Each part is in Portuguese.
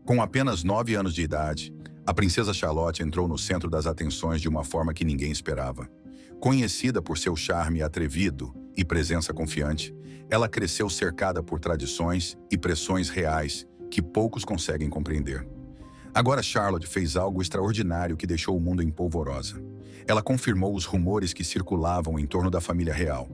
Com apenas 9 anos de idade, a princesa Charlotte entrou no centro das atenções de uma forma que ninguém esperava. Conhecida por seu charme atrevido e presença confiante, ela cresceu cercada por tradições e pressões reais que poucos conseguem compreender. Agora Charlotte fez algo extraordinário que deixou o mundo em polvorosa. Ela confirmou os rumores que circulavam em torno da família real.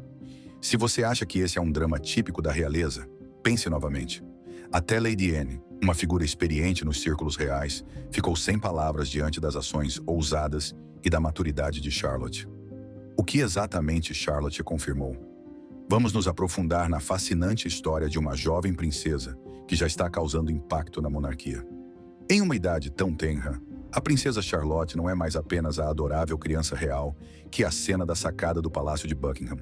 Se você acha que esse é um drama típico da realeza, pense novamente. Até Lady Anne, uma figura experiente nos círculos reais, ficou sem palavras diante das ações ousadas e da maturidade de Charlotte. O que exatamente Charlotte confirmou? Vamos nos aprofundar na fascinante história de uma jovem princesa que já está causando impacto na monarquia. Em uma idade tão tenra, a princesa Charlotte não é mais apenas a adorável criança real que acena da sacada do Palácio de Buckingham.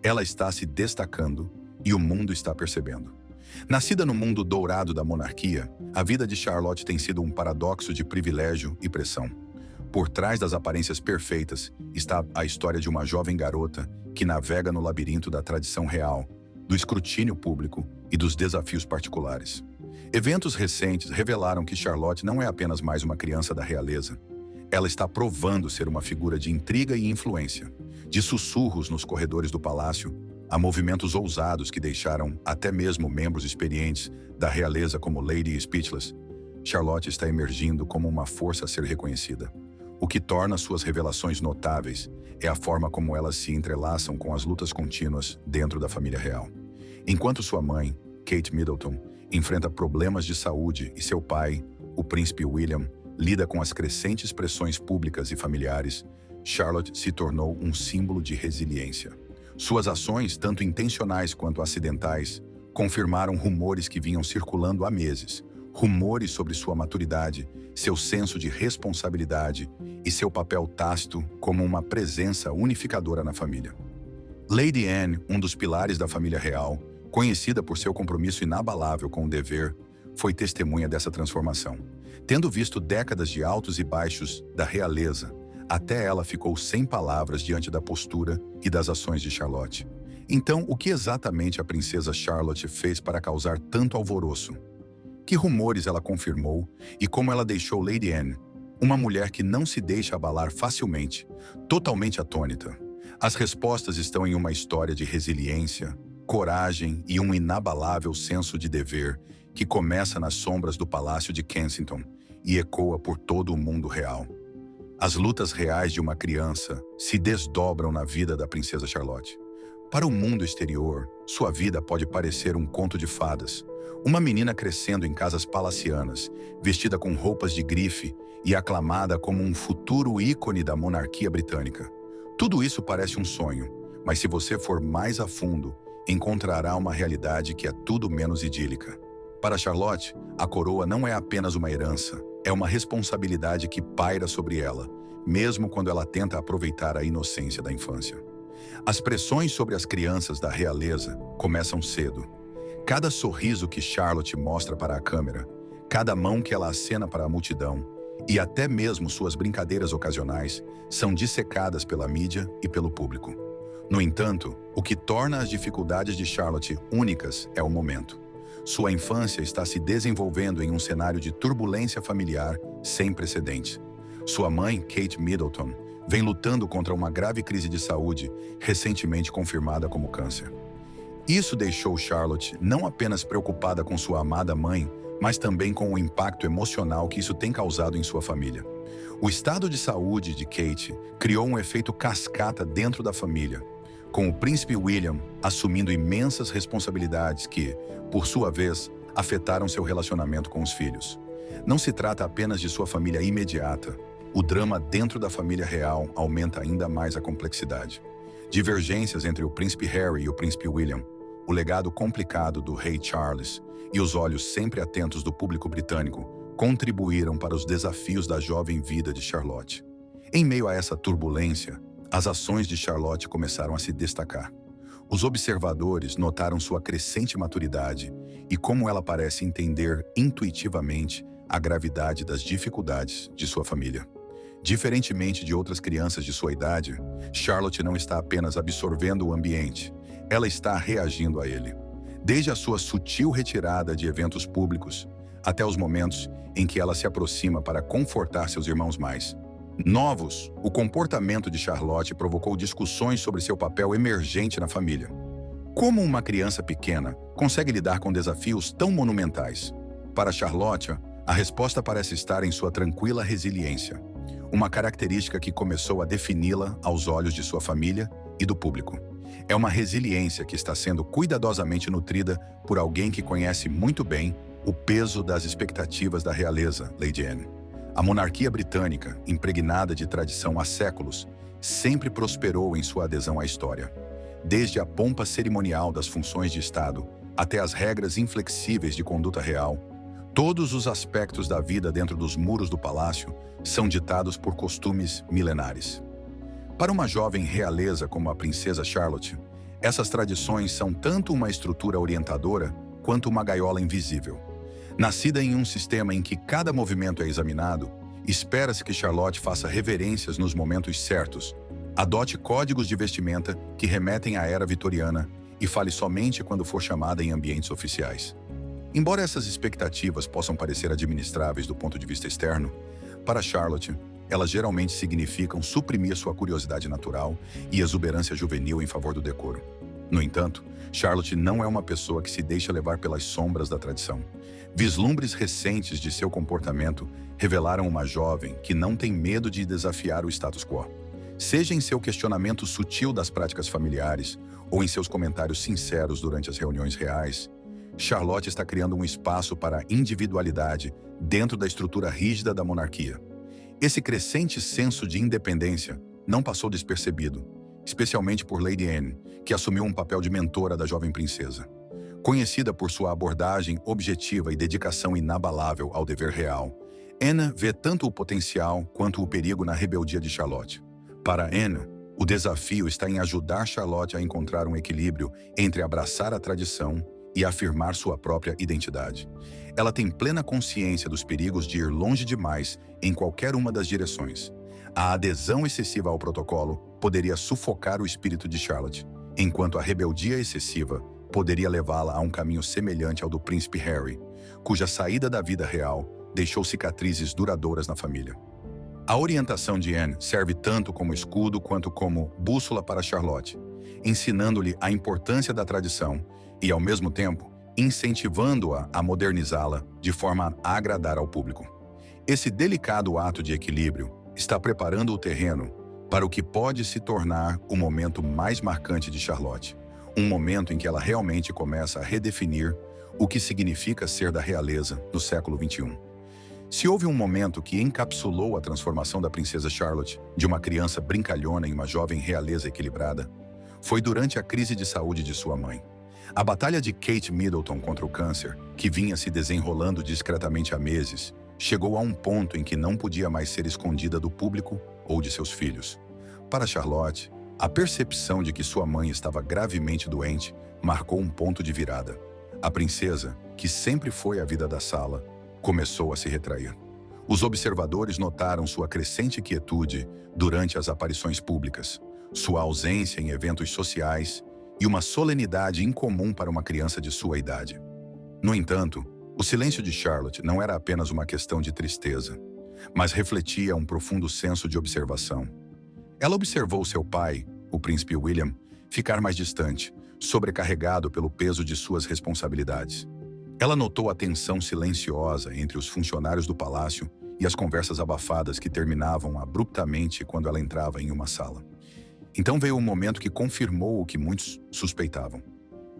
Ela está se destacando e o mundo está percebendo. Nascida no mundo dourado da monarquia, a vida de Charlotte tem sido um paradoxo de privilégio e pressão. Por trás das aparências perfeitas está a história de uma jovem garota que navega no labirinto da tradição real, do escrutínio público e dos desafios particulares. Eventos recentes revelaram que Charlotte não é apenas mais uma criança da realeza. Ela está provando ser uma figura de intriga e influência. De sussurros nos corredores do palácio, a movimentos ousados que deixaram até mesmo membros experientes da realeza como Lady Speechless, Charlotte está emergindo como uma força a ser reconhecida. O que torna suas revelações notáveis é a forma como elas se entrelaçam com as lutas contínuas dentro da família real. Enquanto sua mãe, Kate Middleton, enfrenta problemas de saúde e seu pai, o príncipe William, lida com as crescentes pressões públicas e familiares, Charlotte se tornou um símbolo de resiliência. Suas ações, tanto intencionais quanto acidentais, confirmaram rumores que vinham circulando há meses. Rumores sobre sua maturidade, seu senso de responsabilidade e seu papel tácito como uma presença unificadora na família. Lady Anne, um dos pilares da família real, conhecida por seu compromisso inabalável com o dever, foi testemunha dessa transformação. Tendo visto décadas de altos e baixos da realeza, até ela ficou sem palavras diante da postura e das ações de Charlotte. Então, o que exatamente a princesa Charlotte fez para causar tanto alvoroço? Que rumores ela confirmou e como ela deixou Lady Anne, uma mulher que não se deixa abalar facilmente, totalmente atônita? As respostas estão em uma história de resiliência, coragem e um inabalável senso de dever que começa nas sombras do Palácio de Kensington e ecoa por todo o mundo real. As lutas reais de uma criança se desdobram na vida da princesa Charlotte. Para o mundo exterior, sua vida pode parecer um conto de fadas. Uma menina crescendo em casas palacianas, vestida com roupas de grife e aclamada como um futuro ícone da monarquia britânica. Tudo isso parece um sonho, mas se você for mais a fundo, encontrará uma realidade que é tudo menos idílica. Para Charlotte, a coroa não é apenas uma herança, é uma responsabilidade que paira sobre ela, mesmo quando ela tenta aproveitar a inocência da infância. As pressões sobre as crianças da realeza começam cedo. Cada sorriso que Charlotte mostra para a câmera, cada mão que ela acena para a multidão, e até mesmo suas brincadeiras ocasionais, são dissecadas pela mídia e pelo público. No entanto, o que torna as dificuldades de Charlotte únicas é o momento. Sua infância está se desenvolvendo em um cenário de turbulência familiar sem precedentes. Sua mãe, Kate Middleton, vem lutando contra uma grave crise de saúde, recentemente confirmada como câncer. Isso deixou Charlotte não apenas preocupada com sua amada mãe, mas também com o impacto emocional que isso tem causado em sua família. O estado de saúde de Kate criou um efeito cascata dentro da família, com o príncipe William assumindo imensas responsabilidades que, por sua vez, afetaram seu relacionamento com os filhos. Não se trata apenas de sua família imediata. O drama dentro da família real aumenta ainda mais a complexidade. Divergências entre o príncipe Harry e o príncipe William, o legado complicado do rei Charles e os olhos sempre atentos do público britânico contribuíram para os desafios da jovem vida de Charlotte. Em meio a essa turbulência, as ações de Charlotte começaram a se destacar. Os observadores notaram sua crescente maturidade e como ela parece entender intuitivamente a gravidade das dificuldades de sua família. Diferentemente de outras crianças de sua idade, Charlotte não está apenas absorvendo o ambiente, ela está reagindo a ele. Desde a sua sutil retirada de eventos públicos, até os momentos em que ela se aproxima para confortar seus irmãos mais novos. O comportamento de Charlotte provocou discussões sobre seu papel emergente na família. Como uma criança pequena consegue lidar com desafios tão monumentais? Para Charlotte, a resposta parece estar em sua tranquila resiliência, uma característica que começou a defini-la aos olhos de sua família e do público. É uma resiliência que está sendo cuidadosamente nutrida por alguém que conhece muito bem o peso das expectativas da realeza, Lady Anne. A monarquia britânica, impregnada de tradição há séculos, sempre prosperou em sua adesão à história. Desde a pompa cerimonial das funções de Estado até as regras inflexíveis de conduta real, todos os aspectos da vida dentro dos muros do palácio são ditados por costumes milenares. Para uma jovem realeza como a princesa Charlotte, essas tradições são tanto uma estrutura orientadora quanto uma gaiola invisível. Nascida em um sistema em que cada movimento é examinado, espera-se que Charlotte faça reverências nos momentos certos, adote códigos de vestimenta que remetem à era vitoriana e fale somente quando for chamada em ambientes oficiais. Embora essas expectativas possam parecer administráveis do ponto de vista externo, para Charlotte, elas geralmente significam suprimir sua curiosidade natural e exuberância juvenil em favor do decoro. No entanto, Charlotte não é uma pessoa que se deixa levar pelas sombras da tradição. Vislumbres recentes de seu comportamento revelaram uma jovem que não tem medo de desafiar o status quo. Seja em seu questionamento sutil das práticas familiares ou em seus comentários sinceros durante as reuniões reais, Charlotte está criando um espaço para a individualidade dentro da estrutura rígida da monarquia. Esse crescente senso de independência não passou despercebido, especialmente por Lady Anne, que assumiu um papel de mentora da jovem princesa. Conhecida por sua abordagem objetiva e dedicação inabalável ao dever real, Anne vê tanto o potencial quanto o perigo na rebeldia de Charlotte. Para Anne, o desafio está em ajudar Charlotte a encontrar um equilíbrio entre abraçar a tradição e afirmar sua própria identidade. Ela tem plena consciência dos perigos de ir longe demais em qualquer uma das direções. A adesão excessiva ao protocolo poderia sufocar o espírito de Charlotte, enquanto a rebeldia excessiva poderia levá-la a um caminho semelhante ao do príncipe Harry, cuja saída da vida real deixou cicatrizes duradouras na família. A orientação de Anne serve tanto como escudo quanto como bússola para Charlotte, ensinando-lhe a importância da tradição e, ao mesmo tempo, incentivando-a a modernizá-la de forma a agradar ao público. Esse delicado ato de equilíbrio está preparando o terreno para o que pode se tornar o momento mais marcante de Charlotte, um momento em que ela realmente começa a redefinir o que significa ser da realeza no século XXI. Se houve um momento que encapsulou a transformação da princesa Charlotte de uma criança brincalhona em uma jovem realeza equilibrada, foi durante a crise de saúde de sua mãe. A batalha de Kate Middleton contra o câncer, que vinha se desenrolando discretamente há meses, chegou a um ponto em que não podia mais ser escondida do público ou de seus filhos. Para Charlotte, a percepção de que sua mãe estava gravemente doente marcou um ponto de virada. A princesa, que sempre foi a vida da sala, começou a se retrair. Os observadores notaram sua crescente quietude durante as aparições públicas, sua ausência em eventos sociais e uma solenidade incomum para uma criança de sua idade. No entanto, o silêncio de Charlotte não era apenas uma questão de tristeza, mas refletia um profundo senso de observação. Ela observou seu pai, o príncipe William, ficar mais distante, sobrecarregado pelo peso de suas responsabilidades. Ela notou a tensão silenciosa entre os funcionários do palácio e as conversas abafadas que terminavam abruptamente quando ela entrava em uma sala. Então veio um momento que confirmou o que muitos suspeitavam.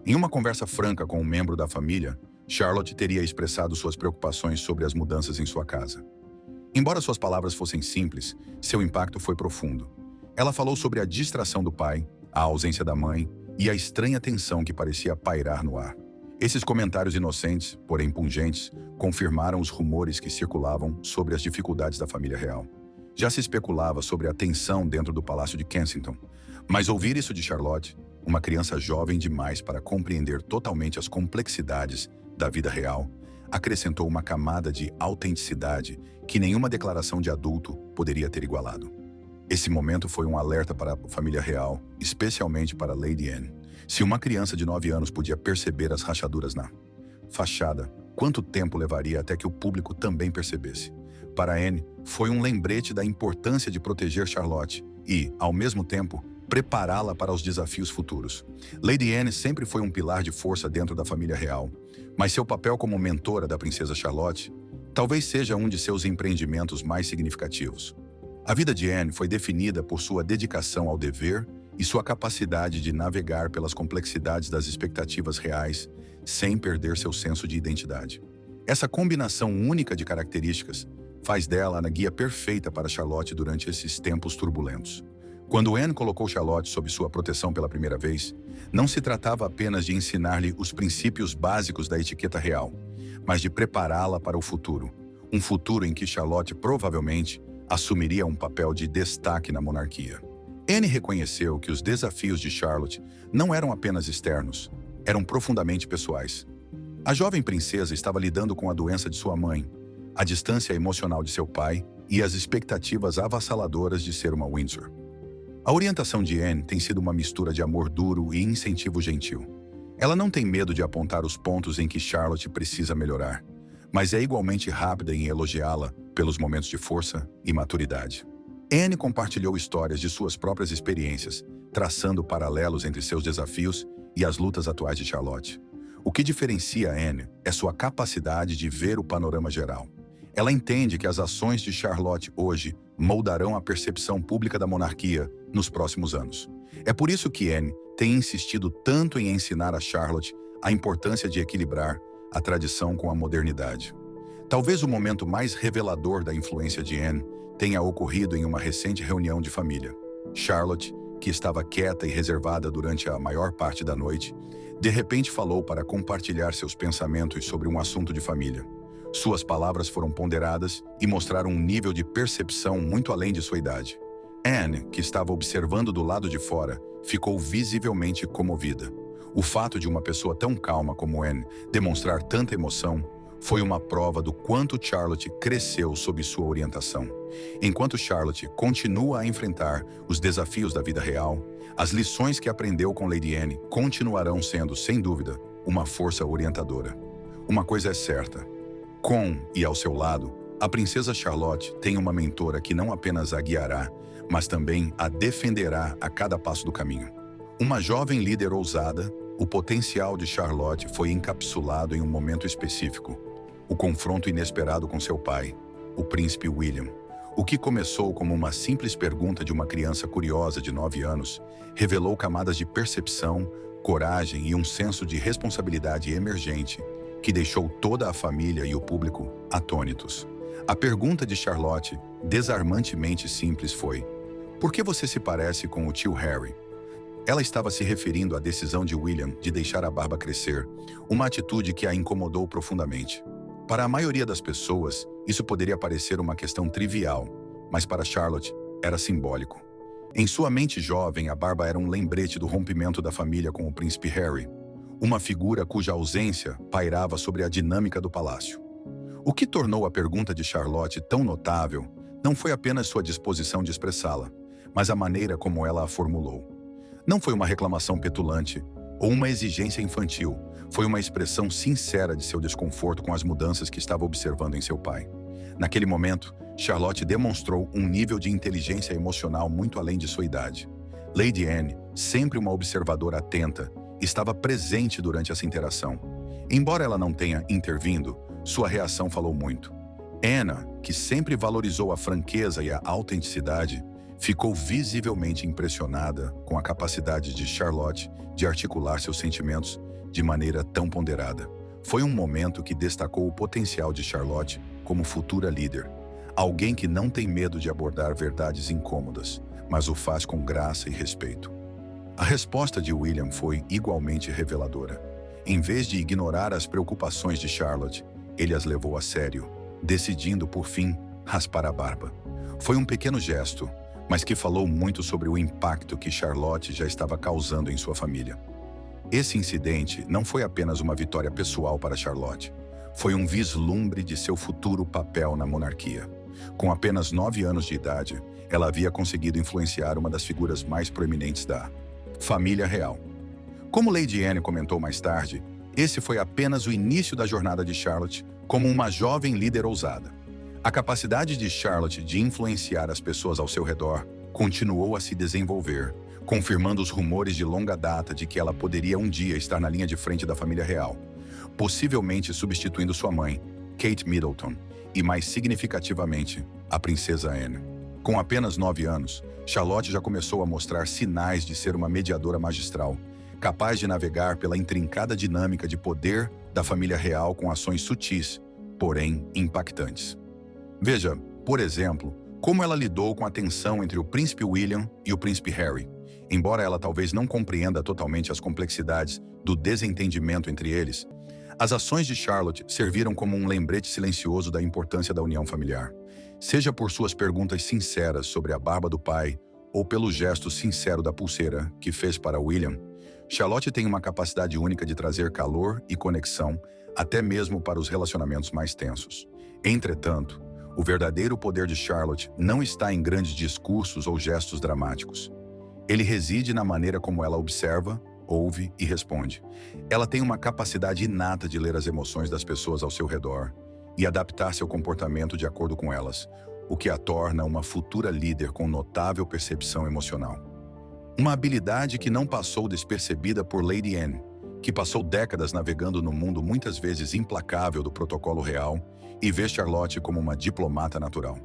Em uma conversa franca com um membro da família, Charlotte teria expressado suas preocupações sobre as mudanças em sua casa. Embora suas palavras fossem simples, seu impacto foi profundo. Ela falou sobre a distração do pai, a ausência da mãe e a estranha tensão que parecia pairar no ar. Esses comentários inocentes, porém pungentes, confirmaram os rumores que circulavam sobre as dificuldades da família real. Já se especulava sobre a tensão dentro do Palácio de Kensington, mas ouvir isso de Charlotte, uma criança jovem demais para compreender totalmente as complexidades da vida real, acrescentou uma camada de autenticidade que nenhuma declaração de adulto poderia ter igualado. Esse momento foi um alerta para a família real, especialmente para Lady Anne. Se uma criança de 9 anos podia perceber as rachaduras na fachada, quanto tempo levaria até que o público também percebesse. Para Anne, foi um lembrete da importância de proteger Charlotte e, ao mesmo tempo, prepará-la para os desafios futuros. Lady Anne sempre foi um pilar de força dentro da família real, mas seu papel como mentora da princesa Charlotte talvez seja um de seus empreendimentos mais significativos. A vida de Anne foi definida por sua dedicação ao dever e sua capacidade de navegar pelas complexidades das expectativas reais sem perder seu senso de identidade. Essa combinação única de características faz dela a guia perfeita para Charlotte durante esses tempos turbulentos. Quando Anne colocou Charlotte sob sua proteção pela primeira vez, não se tratava apenas de ensinar-lhe os princípios básicos da etiqueta real, mas de prepará-la para o futuro. Um futuro em que Charlotte provavelmente assumiria um papel de destaque na monarquia. Anne reconheceu que os desafios de Charlotte não eram apenas externos, eram profundamente pessoais. A jovem princesa estava lidando com a doença de sua mãe, a distância emocional de seu pai e as expectativas avassaladoras de ser uma Windsor. A orientação de Anne tem sido uma mistura de amor duro e incentivo gentil. Ela não tem medo de apontar os pontos em que Charlotte precisa melhorar, mas é igualmente rápida em elogiá-la pelos momentos de força e maturidade. Anne compartilhou histórias de suas próprias experiências, traçando paralelos entre seus desafios e as lutas atuais de Charlotte. O que diferencia Anne é sua capacidade de ver o panorama geral. Ela entende que as ações de Charlotte hoje moldarão a percepção pública da monarquia nos próximos anos. É por isso que Anne tem insistido tanto em ensinar a Charlotte a importância de equilibrar a tradição com a modernidade. Talvez o momento mais revelador da influência de Anne tenha ocorrido em uma recente reunião de família. Charlotte, que estava quieta e reservada durante a maior parte da noite, de repente falou para compartilhar seus pensamentos sobre um assunto de família. Suas palavras foram ponderadas e mostraram um nível de percepção muito além de sua idade. Anne, que estava observando do lado de fora, ficou visivelmente comovida. O fato de uma pessoa tão calma como Anne demonstrar tanta emoção foi uma prova do quanto Charlotte cresceu sob sua orientação. Enquanto Charlotte continua a enfrentar os desafios da vida real, as lições que aprendeu com Lady Anne continuarão sendo, sem dúvida, uma força orientadora. Uma coisa é certa: com e ao seu lado, a princesa Charlotte tem uma mentora que não apenas a guiará, mas também a defenderá a cada passo do caminho. Uma jovem líder ousada, o potencial de Charlotte foi encapsulado em um momento específico: o confronto inesperado com seu pai, o príncipe William. O que começou como uma simples pergunta de uma criança curiosa de 9 anos, revelou camadas de percepção, coragem e um senso de responsabilidade emergente que deixou toda a família e o público atônitos. A pergunta de Charlotte, desarmantemente simples, foi: por que você se parece com o tio Harry? Ela estava se referindo à decisão de William de deixar a barba crescer, uma atitude que a incomodou profundamente. Para a maioria das pessoas, isso poderia parecer uma questão trivial, mas para Charlotte era simbólico. Em sua mente jovem, a barba era um lembrete do rompimento da família com o príncipe Harry, uma figura cuja ausência pairava sobre a dinâmica do palácio. O que tornou a pergunta de Charlotte tão notável não foi apenas sua disposição de expressá-la, mas a maneira como ela a formulou. Não foi uma reclamação petulante ou uma exigência infantil, foi uma expressão sincera de seu desconforto com as mudanças que estava observando em seu pai. Naquele momento, Charlotte demonstrou um nível de inteligência emocional muito além de sua idade. Lady Anne, sempre uma observadora atenta, estava presente durante essa interação. Embora ela não tenha intervindo, sua reação falou muito. Anna, que sempre valorizou a franqueza e a autenticidade, ficou visivelmente impressionada com a capacidade de Charlotte de articular seus sentimentos de maneira tão ponderada. Foi um momento que destacou o potencial de Charlotte como futura líder, alguém que não tem medo de abordar verdades incômodas, mas o faz com graça e respeito. A resposta de William foi igualmente reveladora. Em vez de ignorar as preocupações de Charlotte, ele as levou a sério, decidindo, por fim, raspar a barba. Foi um pequeno gesto, mas que falou muito sobre o impacto que Charlotte já estava causando em sua família. Esse incidente não foi apenas uma vitória pessoal para Charlotte, foi um vislumbre de seu futuro papel na monarquia. Com apenas 9 anos de idade, ela havia conseguido influenciar uma das figuras mais proeminentes da família real. Como Lady Anne comentou mais tarde, Esse foi apenas o início da jornada de Charlotte como uma jovem líder ousada. A capacidade de Charlotte de influenciar as pessoas ao seu redor continuou a se desenvolver, confirmando os rumores de longa data de que ela poderia um dia estar na linha de frente da família real, possivelmente substituindo sua mãe, Kate Middleton, e mais significativamente, a princesa Anne. Com apenas 9 anos, Charlotte já começou a mostrar sinais de ser uma mediadora magistral, capaz de navegar pela intrincada dinâmica de poder da família real com ações sutis, porém impactantes. Veja, por exemplo, como ela lidou com a tensão entre o príncipe William e o príncipe Harry. Embora ela talvez não compreenda totalmente as complexidades do desentendimento entre eles, as ações de Charlotte serviram como um lembrete silencioso da importância da união familiar. Seja por suas perguntas sinceras sobre a barba do pai ou pelo gesto sincero da pulseira que fez para William, Charlotte tem uma capacidade única de trazer calor e conexão até mesmo para os relacionamentos mais tensos. Entretanto, o verdadeiro poder de Charlotte não está em grandes discursos ou gestos dramáticos. Ele reside na maneira como ela observa, ouve e responde. Ela tem uma capacidade inata de ler as emoções das pessoas ao seu redor e adaptar seu comportamento de acordo com elas, o que a torna uma futura líder com notável percepção emocional. Uma habilidade que não passou despercebida por Lady Anne, que passou décadas navegando no mundo muitas vezes implacável do protocolo real e vê Charlotte como uma diplomata natural.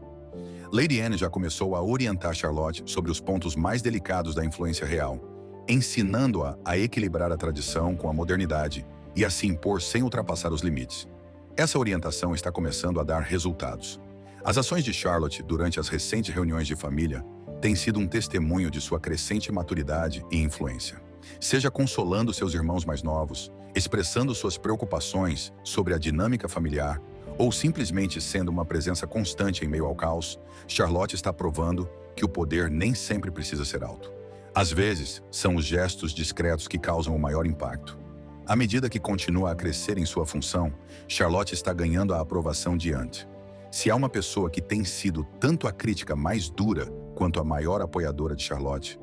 Lady Anne já começou a orientar Charlotte sobre os pontos mais delicados da influência real, ensinando-a a equilibrar a tradição com a modernidade e a se impor sem ultrapassar os limites. Essa orientação está começando a dar resultados. As ações de Charlotte durante as recentes reuniões de família têm sido um testemunho de sua crescente maturidade e influência. Seja consolando seus irmãos mais novos, expressando suas preocupações sobre a dinâmica familiar, ou simplesmente sendo uma presença constante em meio ao caos, Charlotte está provando que o poder nem sempre precisa ser alto. Às vezes, são os gestos discretos que causam o maior impacto. À medida que continua a crescer em sua função, Charlotte está ganhando a aprovação de Ant. Se há uma pessoa que tem sido tanto a crítica mais dura quanto a maior apoiadora de Charlotte,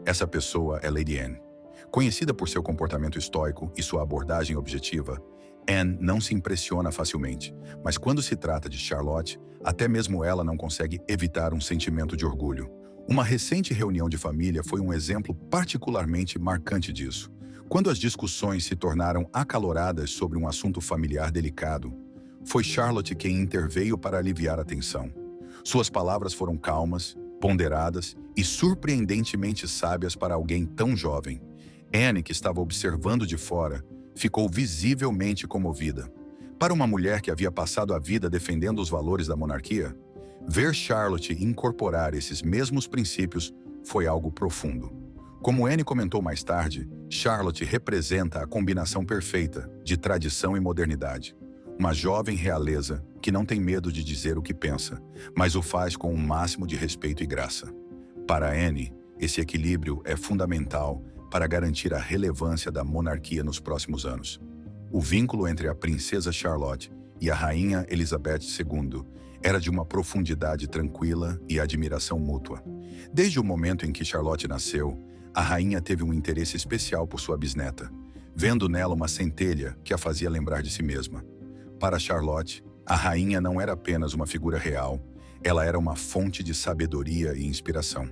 essa pessoa é Lady Anne. Conhecida por seu comportamento estoico e sua abordagem objetiva, Anne não se impressiona facilmente, mas quando se trata de Charlotte, até mesmo ela não consegue evitar um sentimento de orgulho. Uma recente reunião de família foi um exemplo particularmente marcante disso. Quando as discussões se tornaram acaloradas sobre um assunto familiar delicado, foi Charlotte quem interveio para aliviar a tensão. Suas palavras foram calmas, ponderadas e surpreendentemente sábias para alguém tão jovem. Anne, que estava observando de fora, ficou visivelmente comovida. Para uma mulher que havia passado a vida defendendo os valores da monarquia, ver Charlotte incorporar esses mesmos princípios foi algo profundo. Como Anne comentou mais tarde, Charlotte representa a combinação perfeita de tradição e modernidade. Uma jovem realeza que não tem medo de dizer o que pensa, mas o faz com o máximo de respeito e graça. Para Anne, esse equilíbrio é fundamental para garantir a relevância da monarquia nos próximos anos. O vínculo entre a princesa Charlotte e a rainha Elizabeth II era de uma profundidade tranquila e admiração mútua. Desde o momento em que Charlotte nasceu, a rainha teve um interesse especial por sua bisneta, vendo nela uma centelha que a fazia lembrar de si mesma. Para Charlotte, a rainha não era apenas uma figura real, ela era uma fonte de sabedoria e inspiração.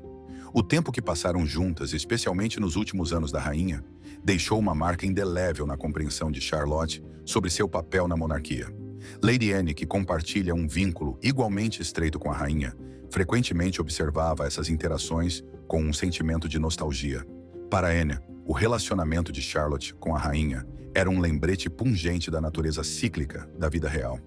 O tempo que passaram juntas, especialmente nos últimos anos da rainha, deixou uma marca indelével na compreensão de Charlotte sobre seu papel na monarquia. Lady Anne, que compartilha um vínculo igualmente estreito com a rainha, frequentemente observava essas interações com um sentimento de nostalgia. Para Anne, o relacionamento de Charlotte com a rainha era um lembrete pungente da natureza cíclica da vida real.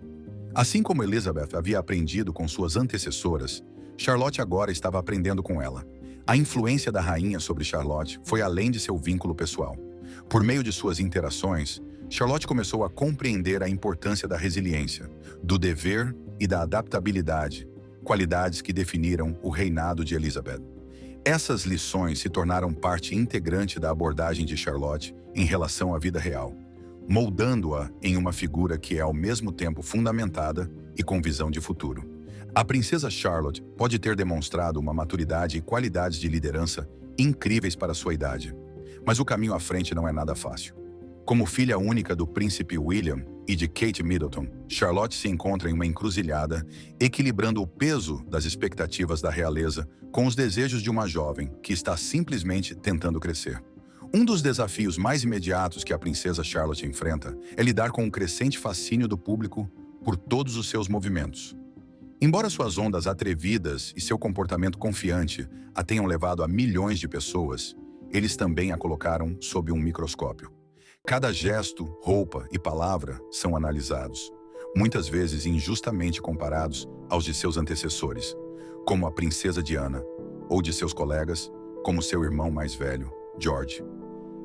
Assim como Elizabeth havia aprendido com suas antecessoras, Charlotte agora estava aprendendo com ela. A influência da rainha sobre Charlotte foi além de seu vínculo pessoal. Por meio de suas interações, Charlotte começou a compreender a importância da resiliência, do dever e da adaptabilidade, qualidades que definiram o reinado de Elizabeth. Essas lições se tornaram parte integrante da abordagem de Charlotte em relação à vida real, moldando-a em uma figura que é ao mesmo tempo fundamentada e com visão de futuro. A princesa Charlotte pode ter demonstrado uma maturidade e qualidades de liderança incríveis para sua idade, mas o caminho à frente não é nada fácil. Como filha única do príncipe William e de Kate Middleton, Charlotte se encontra em uma encruzilhada, equilibrando o peso das expectativas da realeza com os desejos de uma jovem que está simplesmente tentando crescer. Um dos desafios mais imediatos que a princesa Charlotte enfrenta é lidar com o crescente fascínio do público por todos os seus movimentos. Embora suas ondas atrevidas e seu comportamento confiante a tenham levado a milhões de pessoas, eles também a colocaram sob um microscópio. Cada gesto, roupa e palavra são analisados, muitas vezes injustamente comparados aos de seus antecessores, como a princesa Diana, ou de seus colegas, como seu irmão mais velho, George.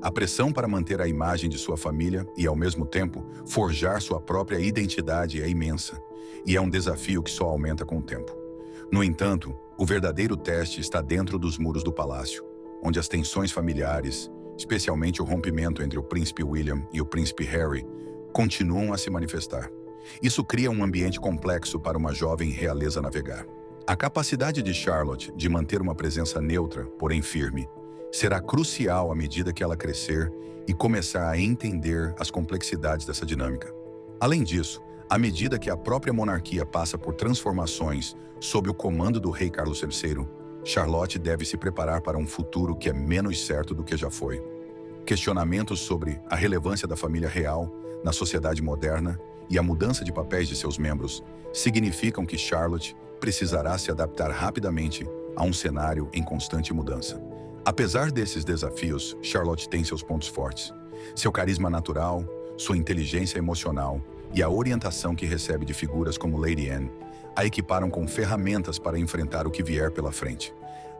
A pressão para manter a imagem de sua família e, ao mesmo tempo, forjar sua própria identidade é imensa, e é um desafio que só aumenta com o tempo. No entanto, o verdadeiro teste está dentro dos muros do palácio, onde as tensões familiares, especialmente o rompimento entre o príncipe William e o príncipe Harry, continuam a se manifestar. Isso cria um ambiente complexo para uma jovem realeza navegar. A capacidade de Charlotte de manter uma presença neutra, porém firme, será crucial à medida que ela crescer e começar a entender as complexidades dessa dinâmica. Além disso, à medida que a própria monarquia passa por transformações sob o comando do rei Carlos III, Charlotte deve se preparar para um futuro que é menos certo do que já foi. Questionamentos sobre a relevância da família real na sociedade moderna e a mudança de papéis de seus membros significam que Charlotte precisará se adaptar rapidamente a um cenário em constante mudança. Apesar desses desafios, Charlotte tem seus pontos fortes. Seu carisma natural, sua inteligência emocional e a orientação que recebe de figuras como Lady Anne a equiparam com ferramentas para enfrentar o que vier pela frente.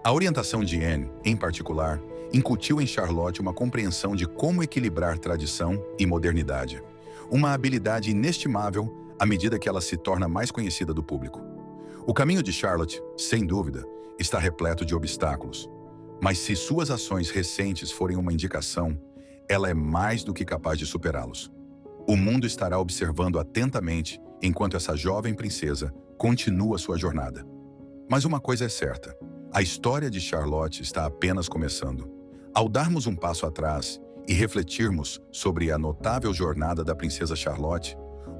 A orientação de Anne, em particular, incutiu em Charlotte uma compreensão de como equilibrar tradição e modernidade, uma habilidade inestimável à medida que ela se torna mais conhecida do público. O caminho de Charlotte, sem dúvida, está repleto de obstáculos, mas se suas ações recentes forem uma indicação, ela é mais do que capaz de superá-los. O mundo estará observando atentamente enquanto essa jovem princesa continua sua jornada. Mas uma coisa é certa, a história de Charlotte está apenas começando. Ao darmos um passo atrás e refletirmos sobre a notável jornada da princesa Charlotte,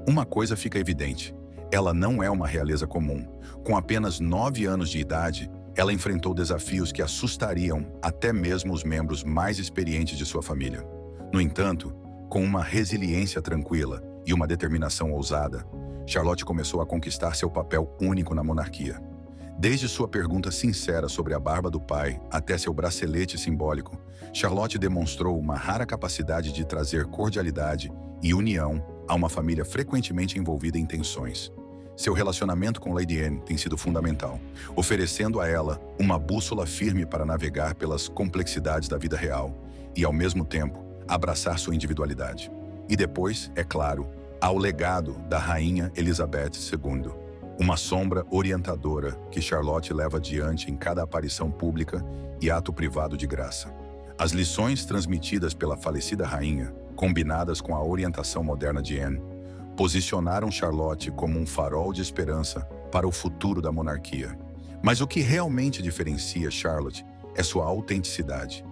uma coisa fica evidente: ela não é uma realeza comum. Com apenas 9 anos de idade, ela enfrentou desafios que assustariam até mesmo os membros mais experientes de sua família. No entanto, com uma resiliência tranquila e uma determinação ousada, Charlotte começou a conquistar seu papel único na monarquia. Desde sua pergunta sincera sobre a barba do pai até seu bracelete simbólico, Charlotte demonstrou uma rara capacidade de trazer cordialidade e união a uma família frequentemente envolvida em tensões. Seu relacionamento com Lady Anne tem sido fundamental, oferecendo a ela uma bússola firme para navegar pelas complexidades da vida real e, ao mesmo tempo, abraçar sua individualidade. E depois, é claro, há o legado da Rainha Elizabeth II, uma sombra orientadora que Charlotte leva adiante em cada aparição pública e ato privado de graça. As lições transmitidas pela falecida rainha, combinadas com a orientação moderna de Anne, posicionaram Charlotte como um farol de esperança para o futuro da monarquia. Mas o que realmente diferencia Charlotte é sua autenticidade.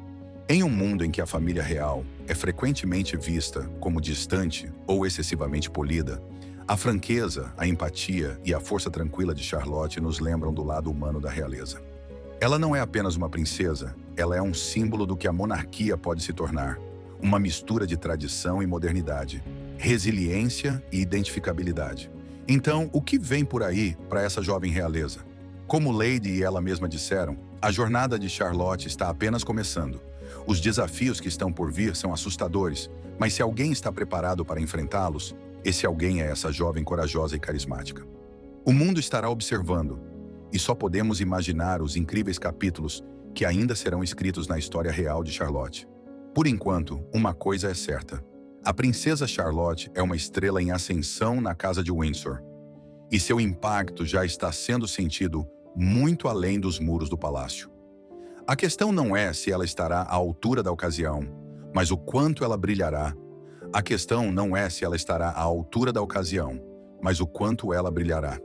Em um mundo em que a família real é frequentemente vista como distante ou excessivamente polida, a franqueza, a empatia e a força tranquila de Charlotte nos lembram do lado humano da realeza. Ela não é apenas uma princesa, ela é um símbolo do que a monarquia pode se tornar, uma mistura de tradição e modernidade, resiliência e identificabilidade. Então, o que vem por aí para essa jovem realeza? Como Lady e ela mesma disseram, a jornada de Charlotte está apenas começando. Os desafios que estão por vir são assustadores, mas se alguém está preparado para enfrentá-los, esse alguém é essa jovem corajosa e carismática. O mundo estará observando, e só podemos imaginar os incríveis capítulos que ainda serão escritos na história real de Charlotte. Por enquanto, uma coisa é certa. A princesa Charlotte é uma estrela em ascensão na casa de Windsor, e seu impacto já está sendo sentido muito além dos muros do palácio. A questão não é se ela estará à altura da ocasião, mas o quanto ela brilhará. A questão não é se ela estará à altura da ocasião, mas o quanto ela brilhará.